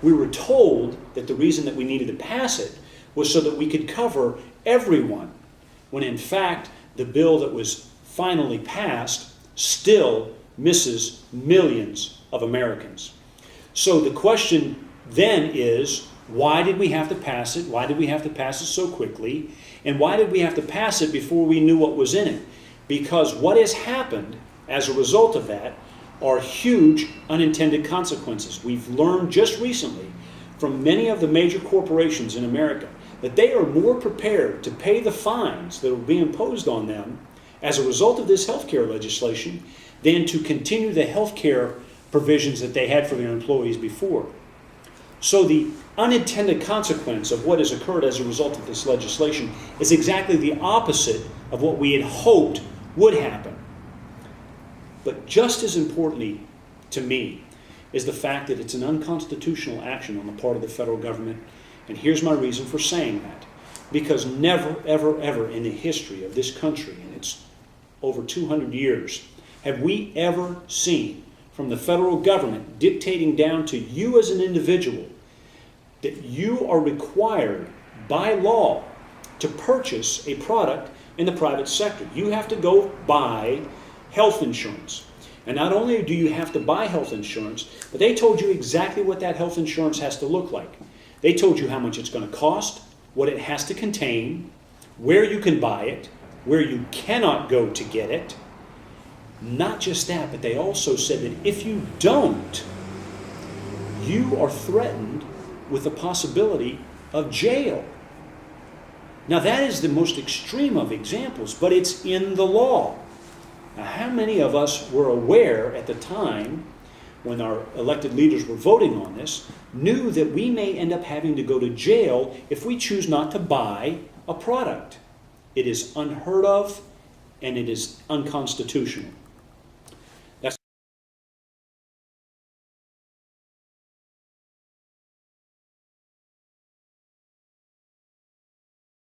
We were told that the reason that we needed to pass it was so that we could cover everyone, when in fact the bill that was finally passed still misses millions of Americans. So the question then is, why did we have to pass it? Why did we have to pass it so quickly? And why did we have to pass it before we knew what was in it? Because what has happened as a result of that are huge unintended consequences. We've learned just recently from many of the major corporations in America that they are more prepared to pay the fines that will be imposed on them as a result of this healthcare legislation than to continue the healthcare provisions that they had for their employees before. So the unintended consequence of what has occurred as a result of this legislation is exactly the opposite of what we had hoped would happen. But just as importantly to me is the fact that it's an unconstitutional action on the part of the federal government. And here's my reason for saying that. Because never, ever, ever in the history of this country, and it's over 200 years, have we ever seen from the federal government dictating down to you as an individual that you are required by law to purchase a product in the private sector. You have to go buy health insurance. And not only do you have to buy health insurance, but they told you exactly what that health insurance has to look like. They told you how much it's going to cost, what it has to contain, where you can buy it, where you cannot go to get it. Not just that, but they also said that if you don't, you are threatened with the possibility of jail. Now that is the most extreme of examples, but it's in the law. Now how many of us were aware at the time when our elected leaders were voting on this, knew that we may end up having to go to jail if we choose not to buy a product? It is unheard of and it is unconstitutional.